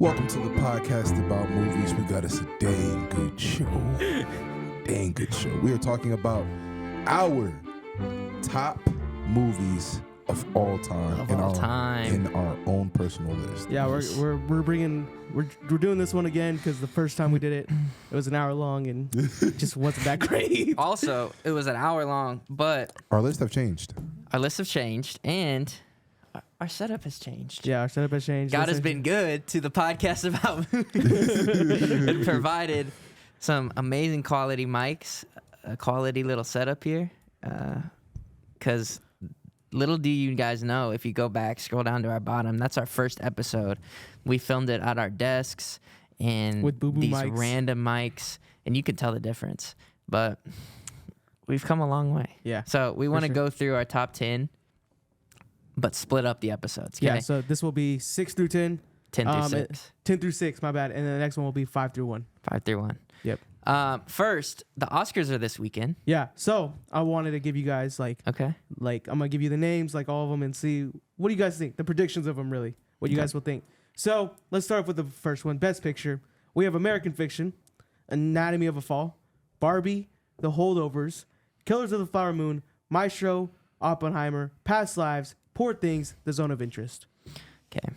Welcome to the podcast about movies. We got us a dang good show. Dang good show. We are talking about our top movies of all time in our own personal list. Yeah, we're doing this one again because the first time we did it, it was an hour long and it just wasn't that great. Also, it was an hour long, but Our lists have changed. and our setup has changed. Yeah, our setup has changed. God has been good to the podcast about movies and provided some amazing quality mics, a quality little setup here. Because little do you guys know, if you go back, scroll down to our bottom, that's our first episode. We filmed it at our desks and with boo-boo these mics. random mics, and you can tell the difference. But we've come a long way. Yeah. So we want to sure. go through our top 10, but split up the episodes. Okay? Yeah, so this will be 6 through 10. 10 through 6. 10 through 6, my bad. And then the next one will be 5 through 1. 5 through 1. Yep. First, the Oscars are this weekend. Yeah, so I wanted to give you guys Okay. I'm going to give you the names, all of them, and see what do you guys think? The predictions of them, really. What you guys will think. So let's start off with the first one. Best Picture. We have American Fiction, Anatomy of a Fall, Barbie, The Holdovers, Killers of the Flower Moon, Maestro, Oppenheimer, Past Lives, Poor Things, The Zone of Interest. Okay.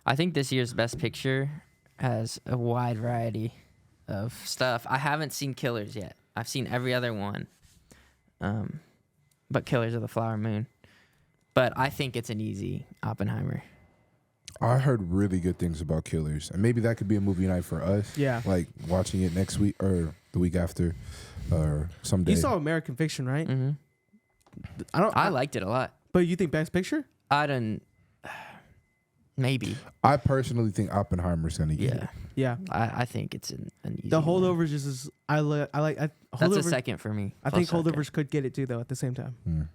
I think this year's Best Picture has a wide variety of stuff. I haven't seen Killers yet. I've seen every other one, but Killers of the Flower Moon. But I think it's an easy Oppenheimer. I heard really good things about Killers, and maybe that could be a movie night for us. Yeah. Like watching it next week or the week after or someday. You saw American Fiction, right? Mm-hmm. I liked it a lot. But you think Best Picture? I don't. Maybe. I personally think Oppenheimer's going to get it. Yeah. I think it's an easy The one. Holdovers is That's a second for me. I think Close second. Holdovers could get it too, though, at the same time. Mm.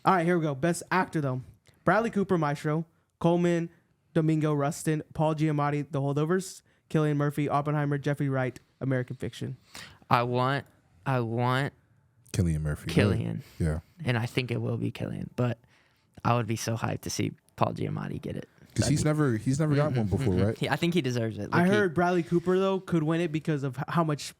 All right, here we go. Best Actor, though. Bradley Cooper, Maestro. Coleman, Domingo Rustin. Paul Giamatti, The Holdovers. Cillian Murphy, Oppenheimer. Jeffrey Wright, American Fiction. I want Cillian Murphy. Cillian. Yeah. And I think it will be Cillian, but I would be so hyped to see Paul Giamatti get it. Because he's never got one before, right? I think he deserves it. I heard Bradley Cooper, though, could win it because of how much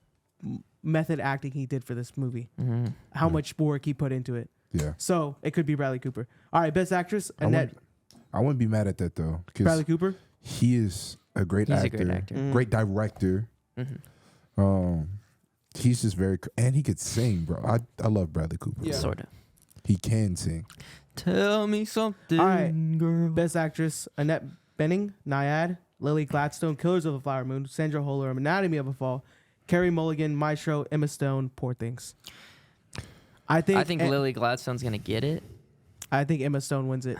method acting he did for this movie. Mm-hmm. How much work he put into it. Yeah. So it could be Bradley Cooper. All right, Best Actress, Annette. I wouldn't be mad at that, though. Bradley Cooper? He is a great He's actor. a great actor. Great director. Mm-hmm. He's just and he could sing, bro. I love Bradley Cooper. Yeah. Sort of. He can sing. Tell me something, All right. girl. Best Actress, Annette Bening, Nyad, Lily Gladstone, Killers of the Flower Moon, Sandra Holler, Anatomy of a Fall, Carey Mulligan, Maestro, Emma Stone, Poor Things. I think Lily Gladstone's gonna get it. I think Emma Stone wins it.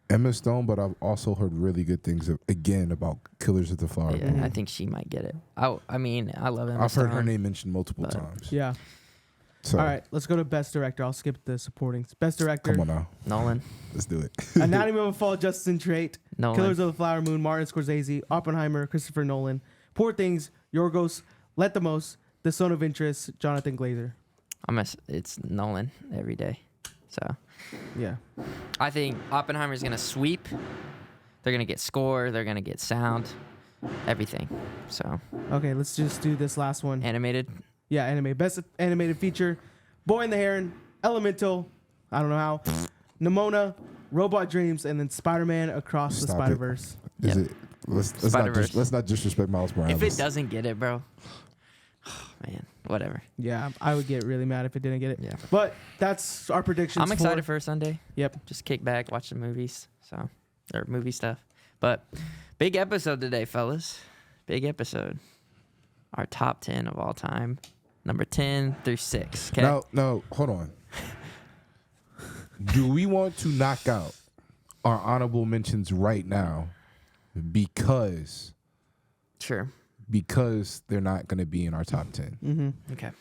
Emma Stone, but I've also heard really good things again about Killers of the Flower Yeah, Moon. I think she might get it. I mean, I love Emma I've heard her Stone. name mentioned multiple times. Yeah. So, All right, let's go to Best Director. I'll skip the supporting. Best Director, come on now. Nolan. Let's do it. Anatomy of a Fall, Justin Trait, Nolan. Killers of the Flower Moon, Martin Scorsese, Oppenheimer, Christopher Nolan, Poor Things, Yorgos Lanthimos, The Zone of Interest, Jonathan Glazer. It's Nolan every day. So Yeah. I think Oppenheimer's gonna sweep. They're gonna get score. They're gonna get sound. Everything. So Okay, let's just do this last one. animated. Yeah, anime. Best animated feature: Boy and the Heron, Elemental. I don't know how. Nimona, Robot Dreams, and then Spider-Man Across the Stop it. Spider-Verse. Is Yep. it? Let's Spider-Verse. let's not disrespect Miles Morales. If it doesn't get it, bro. Man, whatever. Yeah, I would get really mad if it didn't get it. Yeah. But that's our predictions. I'm excited for Sunday. Yep. Just kick back, watch the movies. Or movie stuff. But big episode today, fellas. Big episode. Our top 10 of all time. Number 10 through 6. Okay. No, hold on. Do we want to knock out our honorable mentions right now because Sure. they're not going to be in our top 10? Mm-hmm. Okay.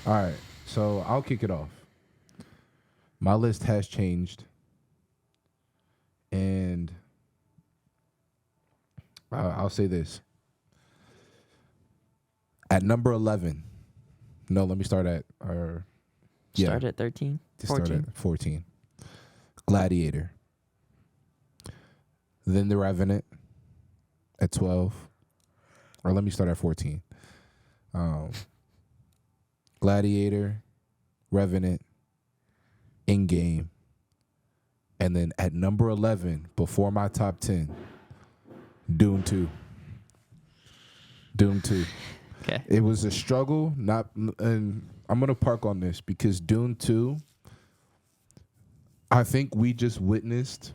All right, so I'll kick it off. My list has changed, and I'll say this. At number 11, no, let me start at, Start at 13? to start 14? at 14. Gladiator. then The Revenant at 12. Or let me start at 14. Gladiator, Revenant, Endgame, and then at number 11, before my top 10, Dune 2. Dune 2. Okay. It was a struggle, and I'm going to park on this because Dune 2, I think we just witnessed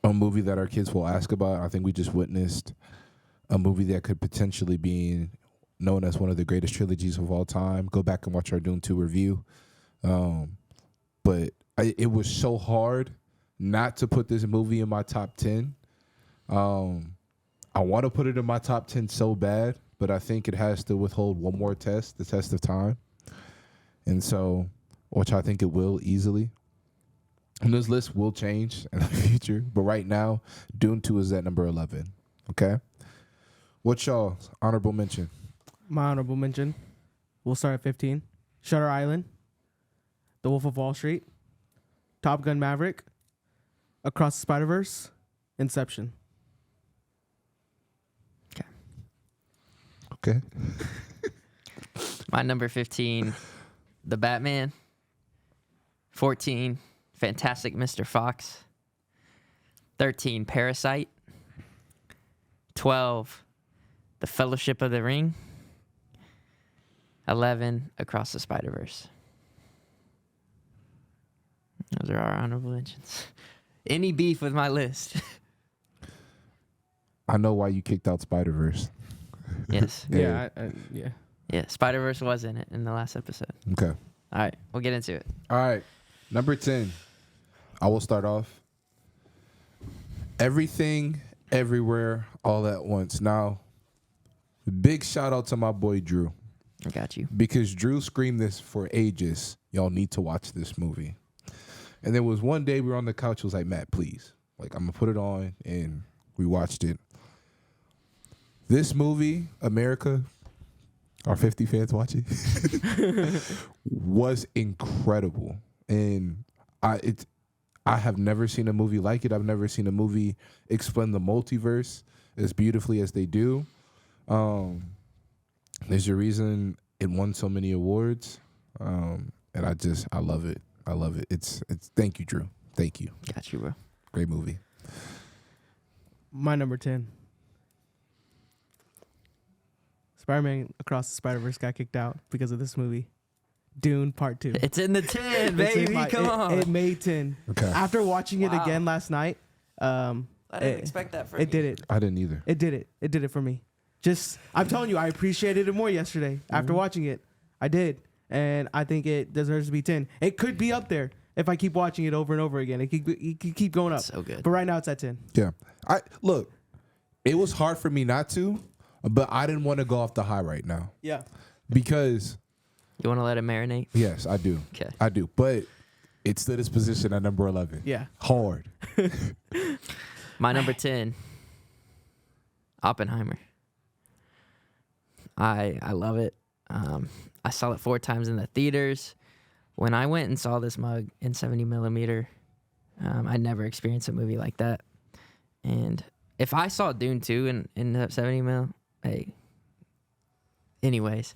a movie that our kids will ask about. I think we just witnessed a movie that could potentially be known as one of the greatest trilogies of all time. Go back and watch our Dune 2 review. But it was so hard not to put this movie in my top 10. I want to put it in my top 10 so bad, but I think it has to withhold one more test, the test of time. And so, which I think it will easily. And this list will change in the future, but right now, Dune 2 is at number 11. Okay? What's y'all's honorable mention? My honorable mention. We'll start at 15. Shutter Island. The Wolf of Wall Street. Top Gun Maverick. Across the Spider-Verse. Inception. Okay. My number 15, The Batman. 14, Fantastic Mr. Fox. 13, Parasite. 12, The Fellowship of the Ring. 11, Across the Spider-Verse. Those are our honorable mentions. Any beef with my list? I know why you kicked out Spider-Verse. Yes. Yeah. Yeah, Spider-Verse was in it in the last episode. Okay. All right, we'll get into it. All right. Number 10. I will start off. Everything, Everywhere, All at Once. Now, big shout out to my boy Drew. I got you. Because Drew screamed this for ages. Y'all need to watch this movie. And there was one day we were on the couch. He was like, Matt, please. Like, I'm going to put it on. And we watched it. This movie, America, our 50 fans watching, was incredible. And I have never seen a movie like it. I've never seen a movie explain the multiverse as beautifully as they do. There's a reason it won so many awards. And I love it. I love it. It's thank you, Drew. Thank you. Got you, bro. Great movie. My number 10. Spider-Man Across the Spider-Verse got kicked out because of this movie. Dune Part 2. It's in the 10, baby. Come on. It made 10. Okay. After watching it Wow. again last night, I didn't expect that from you. it did it. I didn't either. It did it. It did it for me. I'm telling you, I appreciated it more yesterday after watching it. I did. And I think it deserves to be 10. It could be up there if I keep watching it over and over again. It could keep going up. So good. But right now it's at 10. Yeah. Look, it was hard for me not to, but I didn't want to go off the high right now. Yeah. Because, You want to let it marinate? yes, I do. Okay. I do. But it stood its position at number 11. Yeah. Hard. My number 10, Oppenheimer. I love it. I saw it 4 times in the theaters. When I went and saw this mug in 70 millimeter, I never experienced a movie like that. And if I saw Dune 2 in the 70 mil, hey. Anyways.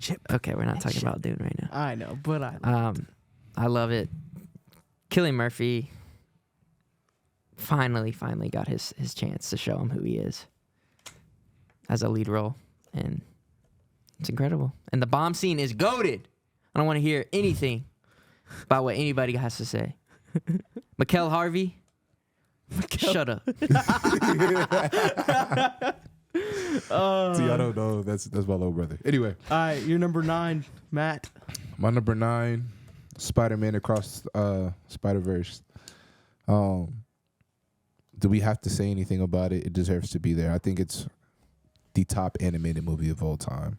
Chip. Okay, we're not talking about Dune right now. I know, but I love it. Cillian Murphy finally got his chance to show him who he is as a lead role, and it's incredible. And the bomb scene is goated. I don't want to hear anything about what anybody has to say. Mikkel Harvey, shut up. See, I don't know. That's my little brother. Anyway. all right, you're number 9, Matt. My number 9, Spider-Man Across Spider-Verse. Do we have to say anything about it? It deserves to be there. I think it's the top animated movie of all time.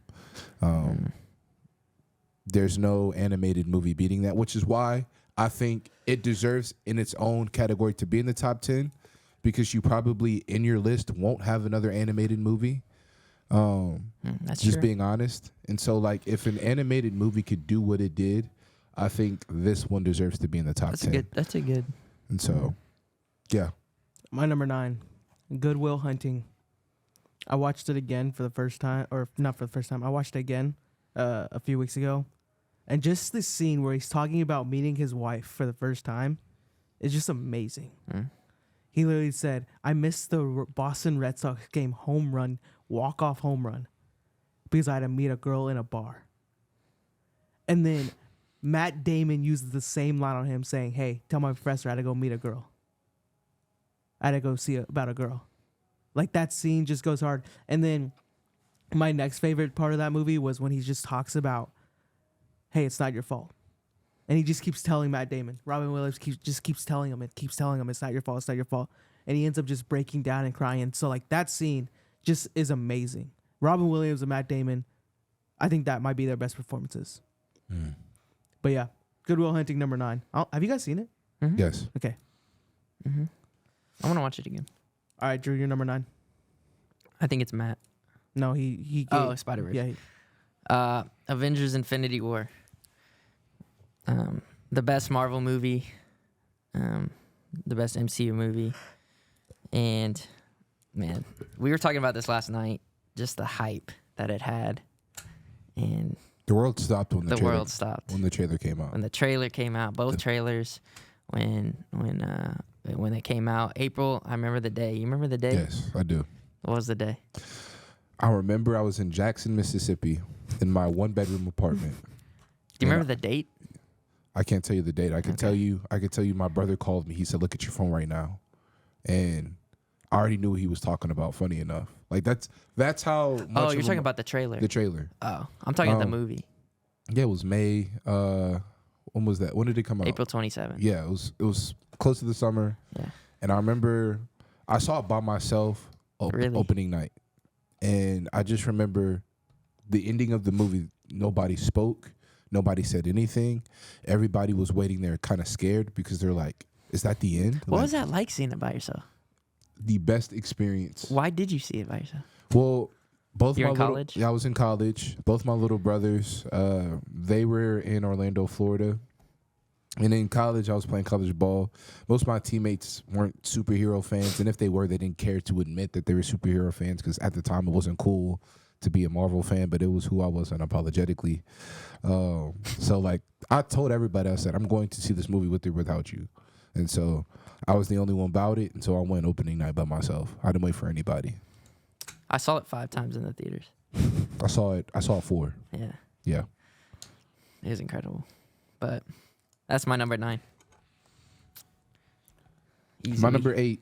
There's no animated movie beating that, which is why I think it deserves in its own category to be in the top 10, because you probably in your list won't have another animated movie. That's just true. being honest. And so, like, if an animated movie could do what it did, I think this one deserves to be in the top 10. That's a good. And so, yeah. My number 9, Good Will Hunting. I watched it again for the first time, or not for the first time. I watched it again a few weeks ago, and just this scene where he's talking about meeting his wife for the first time is just amazing. He literally said, "I missed the Boston Red Sox game home run, walk-off home run, because I had to meet a girl in a bar." And then Matt Damon uses the same line on him, saying, "Hey, tell my professor I had to go meet a girl. I had to go see about a girl." Like, that scene just goes hard. And then my next favorite part of that movie was when he just talks about, "Hey, it's not your fault." And he just keeps telling Matt Damon. Robin Williams keeps telling him, it's not your fault, it's not your fault. And he ends up just breaking down and crying. So, like, that scene just is amazing. Robin Williams and Matt Damon, I think that might be their best performances. But yeah, Good Will Hunting, number 9. Have you guys seen it? Yes. Okay. I want to watch it again. All right, Drew, you're number 9. I think it's Matt. No, he Oh, Spider-Verse. Yeah. Avengers Infinity War. The best Marvel movie. The best MCU movie. And, man, we were talking about this last night. Just the hype that it had. And The world stopped when the trailer, world stopped. When the trailer came out. When the trailer came out. Both trailers. When it came out. April, I remember the day. You remember the day? Yes, I do. What was the day? I remember I was in Jackson, Mississippi in my 1-bedroom apartment. Do you remember the date? I can't tell you the date. I can tell you my brother called me. He said, "Look at your phone right now." And I already knew what he was talking about, funny enough. Like, that's how much. Oh, you're talking about the trailer. the trailer. Oh, I'm talking about the movie. Yeah, it was May. When was that? When did it come out? April 27th. Yeah, it was close to the summer. Yeah. And I remember I saw it by myself Really? opening night. And I just remember the ending of the movie. Nobody spoke. Nobody said anything. Everybody was waiting there kind of scared because they're like, is that the end? What Like, was that like seeing it by yourself? the best experience. Why did you see it by yourself? Well, both You're my in little, college? Yeah, I was in college. Both my little brothers, they were in Orlando, Florida. And in college, I was playing college ball. Most of my teammates weren't superhero fans. And if they were, they didn't care to admit that they were superhero fans because at the time it wasn't cool to be a Marvel fan, but it was who I was unapologetically. So, like, I told everybody, I said, I'm going to see this movie with or without you. And so I was the only one about it. And so I went opening night by myself. I didn't wait for anybody. I saw it 5 times in the theaters. I saw it 4. Yeah. Yeah. It was incredible. But that's my number 9. Easy. My number 8.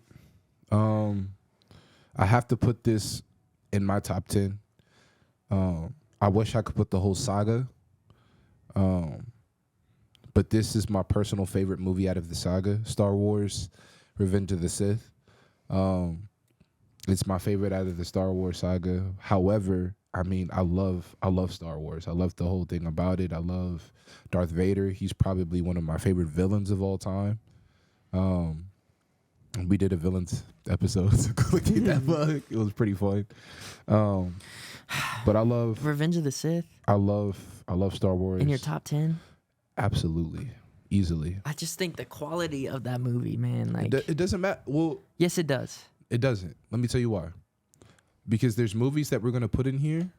I have to put this in my top 10. I wish I could put the whole saga. But this is my personal favorite movie out of the saga, Star Wars, Revenge of the Sith. It's my favorite out of the Star Wars saga. However, I mean, I love Star Wars. I love the whole thing about it. I love Darth Vader. He's probably one of my favorite villains of all time. We did a villains episode, so go look at that book. It was pretty fun. But I love Revenge of the Sith I love Star Wars. in your top 10? Absolutely. Easily. I just think the quality of that movie, man, like It doesn't matter. Well, yes, it does. it doesn't. Let me tell you why. Because there's movies that we're going to put in here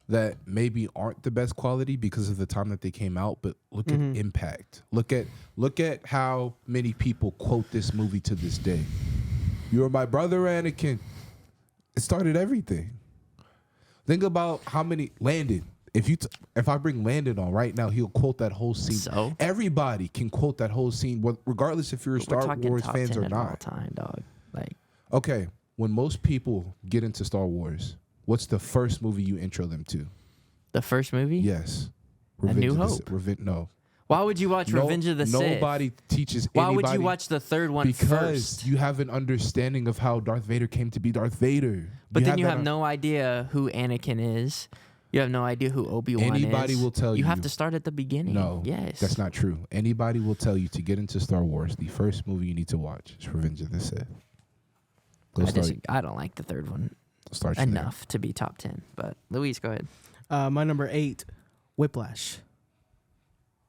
that maybe aren't the best quality because of the time that they came out, but look at impact. Look at how many people quote this movie to this day. You're my brother, Anakin. It started everything. Think about how many Landon. If I bring Landon on right now, he'll quote that whole scene. So? Everybody can quote that whole scene, regardless if you're a But we're Star talking Wars top fans 10 or of all not. time, dog. Like, Okay, when most people get into Star Wars, what's the first movie you intro them to? the first movie? Yes. New of the Hope. No. Why would you watch Revenge of the Sith? Nobody teaches Why anybody. would you watch the third one because first? you have an understanding of how Darth Vader came to be Darth Vader. But then you that have no idea who Anakin is. You have no idea who Obi-Wan is. Anybody will tell you. You have to start at the beginning. No, Yes. that's not true. Anybody will tell you to get into Star Wars, the first movie you need to watch is Revenge of the Sith. I don't like the third one Start you there. enough to be top 10. But Luis, go ahead. My number 8, Whiplash.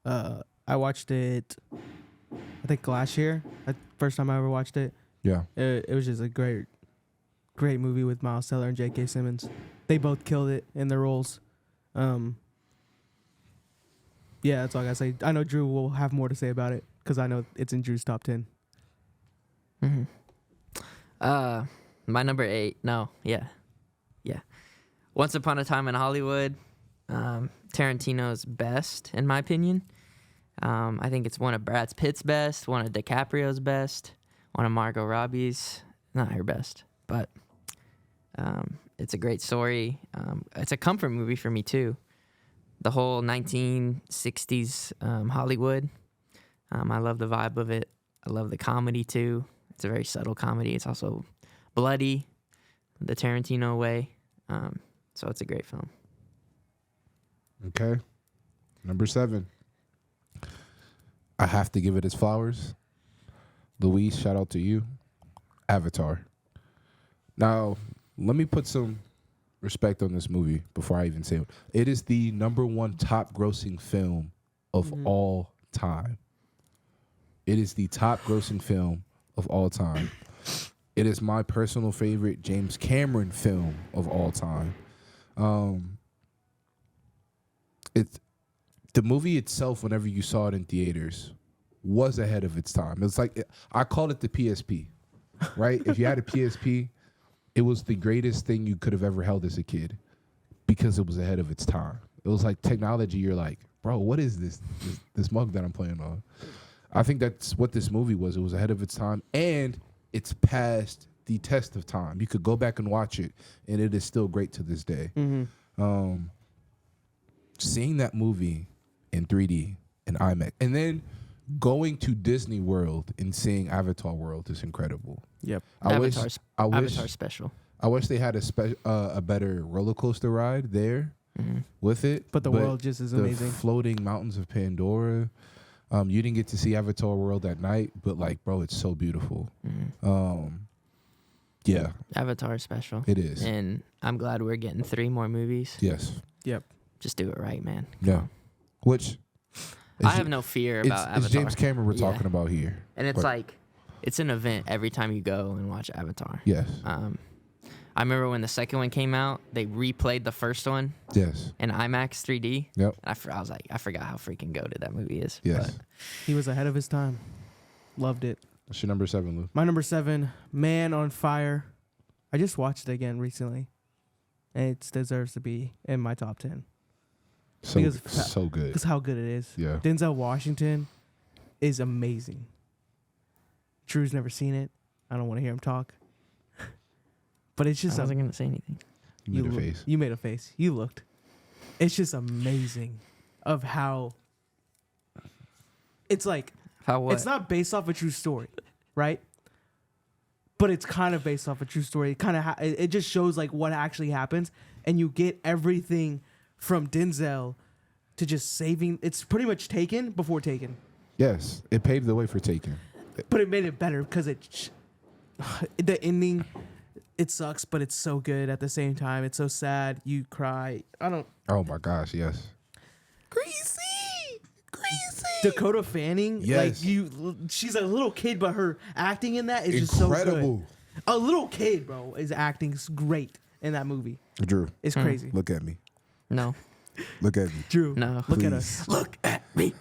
I watched it, I think last year. First time I ever watched it. Yeah. It was just a great movie with Miles Teller and J.K. Simmons. They both killed it in their roles. Yeah, that's all I gotta say. I know Drew will have more to say about it because I know it's in Drew's top 10. My number 8. No, yeah. Once Upon a Time in Hollywood. Tarantino's best, in my opinion. I think it's one of Brad Pitt's best, one of DiCaprio's best, one of Margot Robbie's. Not her best, but it's a great story. It's a comfort movie for me too. The whole 1960s Hollywood. I love the vibe of it. I love the comedy too. It's a very subtle comedy. It's also bloody, the Tarantino way. So it's a great film. Okay. Number 7. I have to give it its flowers. Luis, shout out to you. Avatar. Now, let me put some respect on this movie before I even say it. It is the number 1 top grossing film of all time. It is the top grossing film of all time. It is my personal favorite James Cameron film of all time. The movie itself, whenever you saw it in theaters, was ahead of its time. It's like, I called it the PSP, right? If you had a PSP, it was the greatest thing you could have ever held as a kid because it was ahead of its time. It was like technology. You're like, bro, what is this mug that I'm playing on? I think that's what this movie was. It was ahead of its time, and it's passed the test of time. You could go back and watch it, and it is still great to this day. Seeing that movie in 3D and IMAX, and then going to Disney World and seeing Avatar World is incredible. Yep. Avatar special. I wish they had a better roller coaster ride there with it. But the world just is amazing. The floating mountains of Pandora. You didn't get to see Avatar World at night, but like, bro, it's so beautiful. Yeah. Avatar is special. It is. And I'm glad we're getting 3 more movies. Yes. Yep. Just do it right, man. Yeah. Which I have no fear about Avatar. It's James Cameron we're talking about here. And it's like, it's an event every time you go and watch Avatar. Yes. I remember when the second one came out, they replayed the first one. Yes. In IMAX 3D. Yep. I was like, I forgot how freaking goated that movie is. Yes. But He was ahead of his time. Loved it. What's your number 7, Lou? My number 7, Man on Fire. I just watched it again recently, and it deserves to be in my top 10. So good. Because how good it is. Yeah. Denzel Washington is amazing. Drew's never seen it. I don't want to hear him talk. But it's just... I wasn't going to say anything. You made a face. You made a face. You looked. It's just amazing of how... It's like... How what? It's not based off a true story, right? But it's kind of based off a true story. It kind of it just shows like what actually happens, and you get everything from Denzel to just saving. It's pretty much Taken before Taken. Yes, it paved the way for Taken. But it made it better because the ending, it sucks, but it's so good at the same time. It's so sad. You cry. Oh my gosh, yes. Greasy. Dakota Fanning, yes. She's a little kid, but her acting in that is incredible. Just so good. A little kid, bro, is acting great in that movie. Drew, it's crazy. Look at me. No. Look at me. Drew, no. Look Please. at us. Look at me.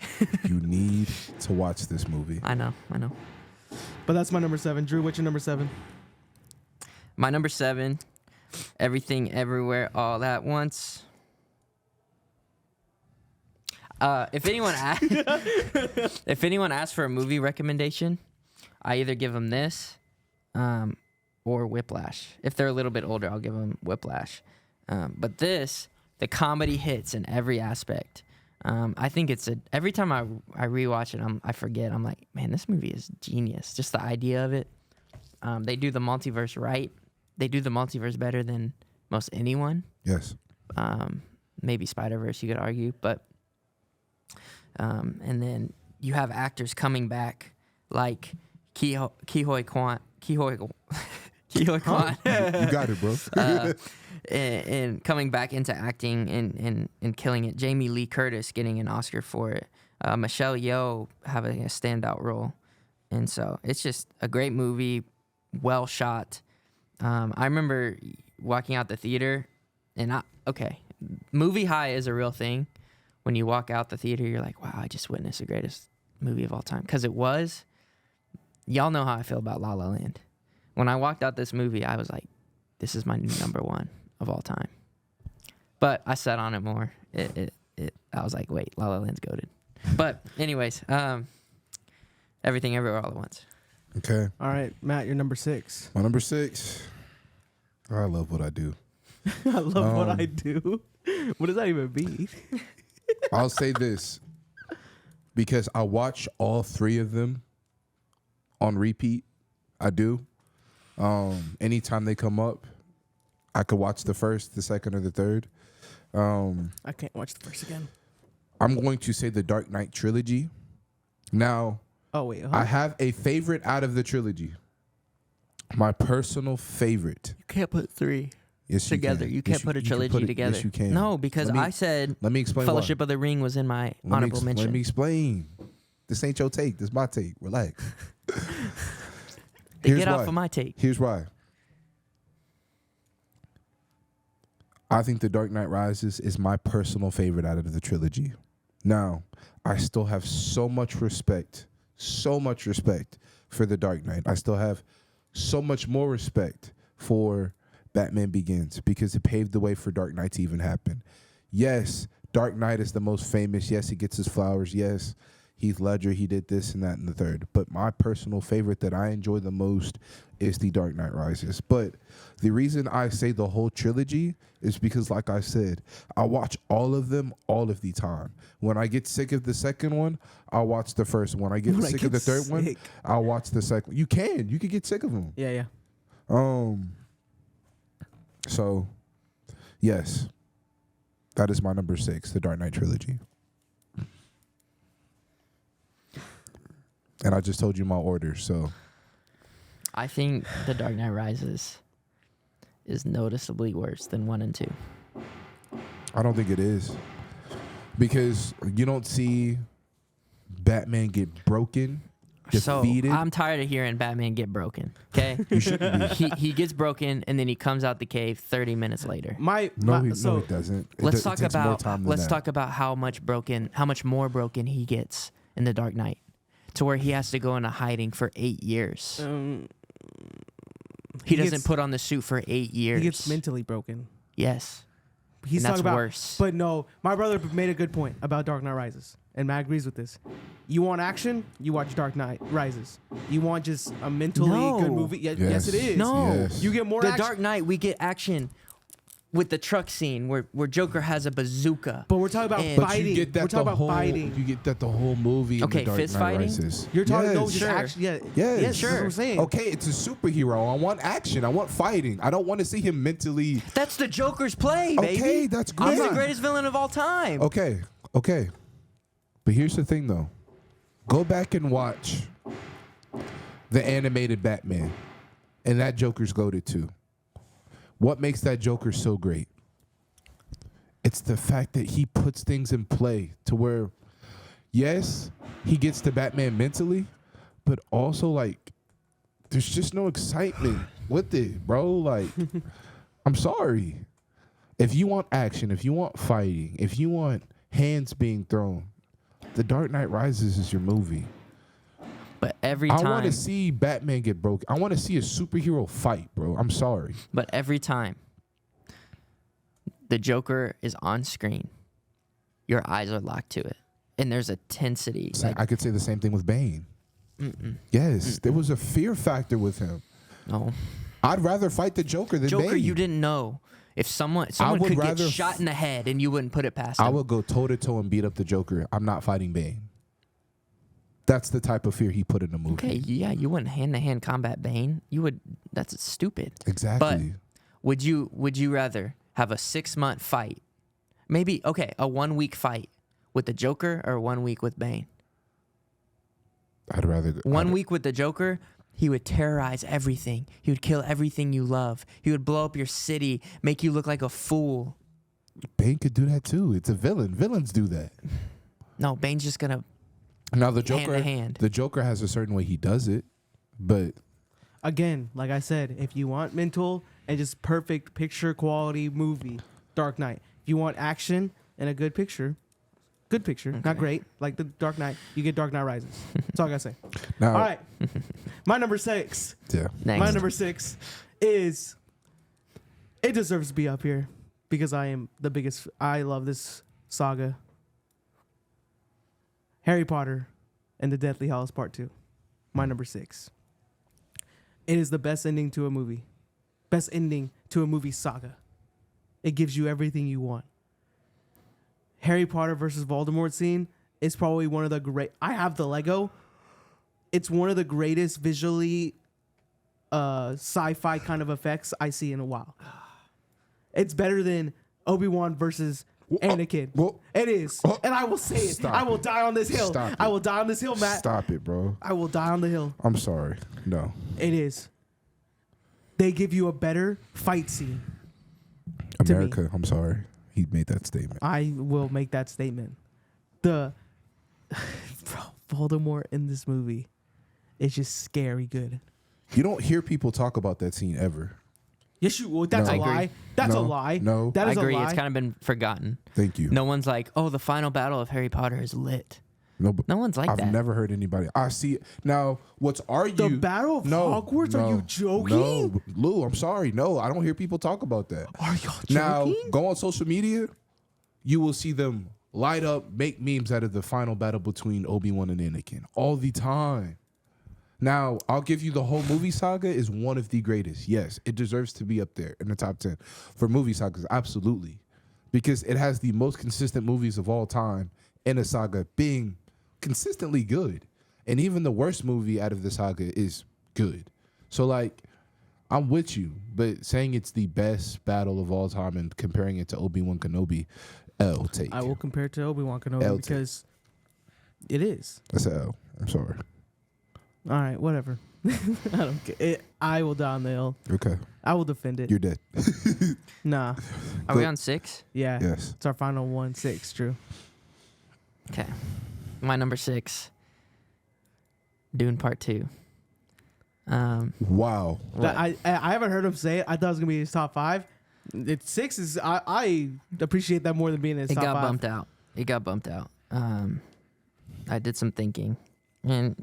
You need to watch this movie. I know. But that's my number 7. Drew, what's your number 7? My number 7, Everything Everywhere All at Once. If anyone asks for a movie recommendation, I either give them this or Whiplash. If they're a little bit older, I'll give them Whiplash. But this, the comedy hits in every aspect. I think every time I rewatch it, I forget. I'm like, man, this movie is genius. Just the idea of it. They do the multiverse right. They do the multiverse better than most anyone. Yes. Maybe Spider-Verse, you could argue, but. And then you have actors coming back like Ke-Huy Quan. You got it, bro. And coming back into acting and killing it. Jamie Lee Curtis getting an Oscar for it. Michelle Yeoh having a standout role. And so it's just a great movie, well shot. I remember walking out the theater, and movie high is a real thing. When you walk out the theater, you're like, wow, I just witnessed the greatest movie of all time. Because it was. Y'all know how I feel about La La Land. When I walked out this movie, I was like, this is my new number one of all time. But I sat on it more. I was like, wait, La La Land's goated. But anyways, Everything Everywhere All at Once. Okay. All right, Matt, you're number 6. My number 6. I love what I do. I love what I do. What does that even mean? I'll say this because I watch all 3 of them on repeat. I do. Anytime they come up, I could watch the first, the second, or the third. I can't watch the first again. I'm going to say the Dark Knight trilogy. Now, Oh, wait. I have a favorite out of the trilogy. My personal favorite. You can't put 3 Yes, together. You can't put a trilogy together. Yes, you can. No, because I said let me explain Fellowship why. of the Ring was in my honorable mention. Let me explain. This ain't your take. This is my take. Relax. Get off of my take. Here's why. I think The Dark Knight Rises is my personal favorite out of the trilogy. Now, I still have so much respect for The Dark Knight. I still have so much more respect for Batman Begins because it paved the way for Dark Knight to even happen. Yes, Dark Knight is the most famous. Yes, he gets his flowers. Yes, Heath Ledger, he did this and that and the third. But my personal favorite that I enjoy the most is The Dark Knight Rises. But the reason I say the whole trilogy is because, like I said, I watch all of them all of the time. When I get sick of the second one, I'll watch the first one. When I get sick of the third one, I'll watch the second. You can get sick of them. Yeah. So, yes, that is my number 6, The Dark Knight trilogy. And I just told you my order, so. I think The Dark Knight Rises is noticeably worse than 1 and 2. I don't think it is. Because you don't see Batman get broken, defeated. So I'm tired of hearing Batman get broken. Okay, You shouldn't be. he gets broken and then he comes out the cave 30 minutes later. No, he doesn't. Let's talk about how much more broken he gets in The Dark Knight, to where he has to go into hiding for 8 years. He doesn't put on the suit for 8 years. He gets mentally broken. Yes. He's and talking that's about worse. But no, my brother made a good point about Dark Knight Rises, and Matt agrees with this. You want action? You watch Dark Knight Rises. You want just a mentally good movie? Yes, it is. No. Yes. You get more The action. Dark Knight, we get action with the truck scene where Joker has a bazooka. But we're talking about And- But fighting. you get that We're talking about fighting. You get that the whole movie. Okay, in The Dark fist Knight fighting? Rises. You're talking yes. no, just Sure. action. Yeah, Yes. That's what I'm saying. Okay, it's a superhero. I want action. I want fighting. I don't want to see him mentally. That's the Joker's play, baby. Okay, that's great. He's the greatest villain of all time. Okay. But here's the thing, though. Go back and watch the animated Batman, and that Joker's goated too. What makes that Joker so great? It's the fact that he puts things in play to where, yes, he gets to Batman mentally, but also, like, there's just no excitement with it, bro. Like, I'm sorry. If you want action, if you want fighting, if you want hands being thrown, The Dark Knight Rises is your movie. But every I time, want to see Batman get broken. I want to see a superhero fight, bro. I'm sorry. but every time the Joker is on screen, your eyes are locked to it, and there's a tensity. I could say the same thing with Bane. Yes, there was a fear factor with him. No, I'd rather fight the Joker than Joker, Bane. you didn't know if someone would could get rather shot in the head, and you wouldn't put it past him. I would go toe to toe and beat up the Joker. I'm not fighting Bane. That's the type of fear he put in the movie. Okay, yeah, you wouldn't hand-to-hand combat Bane. You would. That's stupid. Exactly. Would you rather have a 6-month fight, maybe a 1-week fight with the Joker, or 1 week with Bane? I'd rather 1 week with the Joker, he would terrorize everything. He would kill everything you love. He would blow up your city, make you look like a fool. Bane could do that too. It's a villain. Villains do that. No, Bane's just gonna Now the hand Joker, to hand. the Joker has a certain way he does it, but Again, like I said, if you want mental and just perfect picture quality movie, Dark Knight. If you want action and a good picture, not great, like the Dark Knight, you get Dark Knight Rises. That's all I gotta say. now, All right, my number 6. yeah, Next. My number 6 is. It deserves to be up here because I am the biggest. I love this saga. Harry Potter and the Deathly Hallows Part 2. My number 6. It is the best ending to a movie. Best ending to a movie saga. It gives you everything you want. Harry Potter versus Voldemort scene is probably one of the great. I have the Lego. It's one of the greatest visually sci-fi kind of effects I see in a while. It's better than Obi-Wan versus Anakin. It is. And I will say it. Stop I will it. die on this hill. Stop I it. will die on this hill, Matt. Stop it, bro. I will die on the hill. I'm sorry. No. It is. They give you a better fight scene. To me. America, I'm sorry. He made that statement. I will make that statement. The Voldemort in this movie is just scary good. You don't hear people talk about that scene ever. Yes, you would. That's No. a I agree. lie. That's a No. lie. No. That I is agree. a lie. It's kind of been forgotten. Thank you. No one's like, oh, the final battle of Harry Potter is lit. No, but No one's like I've that. never heard anybody. I see it. Now, what's are The you? Battle of No, Hogwarts? no, Are you joking? No, Lou, I'm sorry. No, I don't hear people talk about that. Are y'all joking? Now, go on social media, you will see them light up, make memes out of the final battle between Obi-Wan and Anakin all the time. Now, I'll give you the whole movie saga is one of the greatest. Yes, it deserves to be up there in the top 10 for movie sagas, absolutely. Because it has the most consistent movies of all time in a saga being consistently good. And even the worst movie out of the saga is good. So, like, I'm with you, but saying it's the best battle of all time and comparing it to Obi-Wan Kenobi, L take. I will compare it to Obi-Wan Kenobi L because it is. That's an L. I'm sorry. All right, whatever. I don't care. I will die on the hill. Okay. I will defend it. You're dead. Nah. Are we on 6? Yeah. Yes. It's our final one, 6, Drew. Okay. My number 6. Dune Part 2. Wow. That, I haven't heard him say it. I thought it was gonna be his top 5. It's 6 is I appreciate that more than being his It top got 5. bumped out. It got bumped out. I did some thinking, and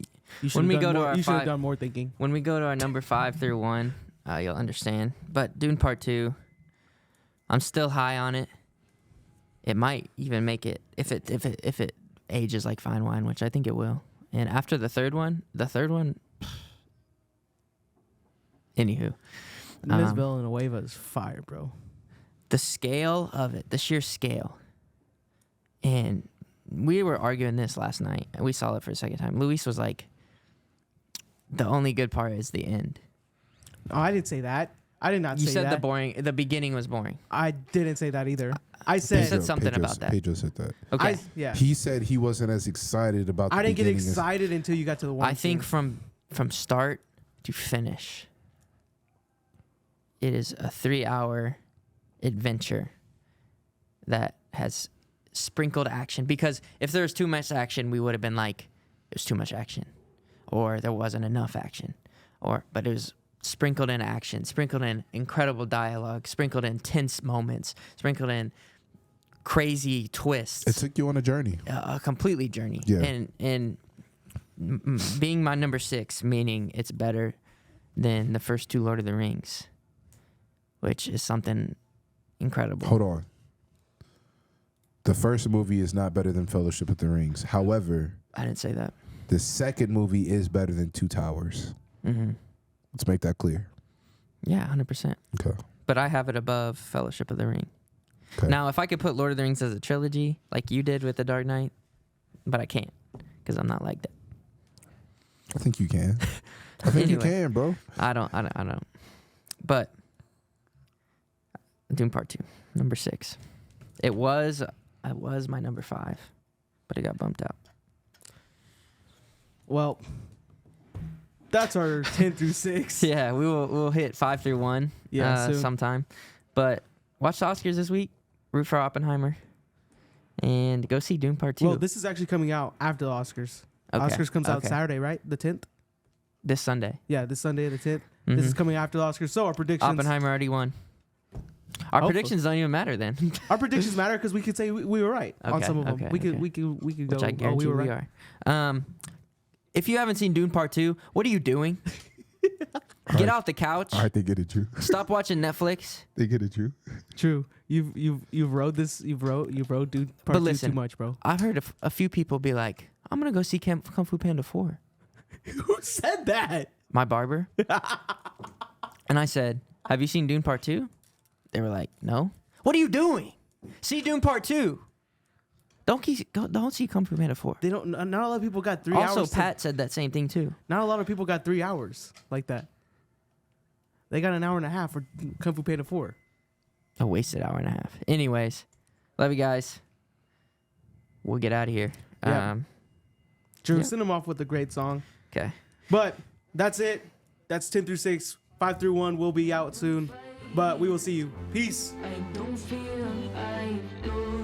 You when we should've go done to more, our you should have 5 done more thinking. when we go to our number 5 through 1, you'll understand. But Dune Part 2, I'm still high on it. It might even make it if it ages like fine wine, which I think it will. And after the third one, anywho, Ms. Villanueva is fire, bro. the scale of it, the sheer scale. And we were arguing this last night, and we saw it for a second time. Luis was like, the only good part is the end. Oh, I didn't say that. I did not You say said that. the beginning was boring. I didn't say that either. I You said said something about that. Pedro said that. Okay. yeah. He said he wasn't as excited about the I didn't get beginning as- excited until you got to the one. I think scene. from start to finish, it is a 3-hour adventure that has sprinkled action. Because if there was too much action, we would have been like, there's too much action, or there wasn't enough action, but it was sprinkled in action, sprinkled in incredible dialogue, sprinkled in tense moments, sprinkled in crazy twists. It took you on a journey. A completely journey. Yeah. And being my number 6, meaning it's better than the first 2 Lord of the Rings, which is something incredible. Hold on. The first movie is not better than Fellowship of the Rings. However, I didn't say that. the second movie is better than Two Towers. Mm-hmm. Let's make that clear. Yeah, 100%. Okay. But I have it above Fellowship of the Ring. Okay. Now, if I could put Lord of the Rings as a trilogy, like you did with The Dark Knight, but I can't, because I'm not like that. I think you can. I think you Anyway. can, bro. I don't. But Dune Part 2, number 6. It was my number 5, but it got bumped out. Well, that's our 10 through 6. Yeah, we'll hit 5 through 1 Yeah, soon. sometime. But watch the Oscars this week. Root for Oppenheimer. And go see Dune Part 2. Well, this is actually coming out after the Oscars. Okay. Oscars comes out Okay. Saturday, right? The 10th. This Sunday. Yeah, this Sunday the 10th. This is Mhm. coming after the Oscars. So our predictions. Oppenheimer already won. Our Hopefully. predictions don't even matter then. Our predictions matter because we could say we were right on Okay, some of them. okay, we could okay. we could we could Which go. I Oh, guarantee we were we right. are. If you haven't seen Dune Part 2, what are you doing? Get off the couch. All right, they get it, Drew. Stop watching Netflix. They get it, Drew. True. You've rode this. You've rode dude. Part But two listen. too much, bro. I've heard a few people be like, I'm going to go see Kung Fu Panda 4. Who said that? My barber. And I said, have you seen Dune Part 2? They were like, no. What are you doing? See Dune Part 2. Don't see Kung Fu Panda 4. They don't. Not a lot of people got 3 Also, hours. Pat said that same thing too. Not a lot of people got 3 hours like that. They got an hour and a half for Kung Fu Panda 4. A wasted hour and a half. Anyways, love you guys. We'll get out of here. Yeah. Drew, Yeah. send them off with a great song. Okay. But that's it. That's 10 through 6. 5 through 1 will be out soon. But we will see you. Peace. I don't feel I do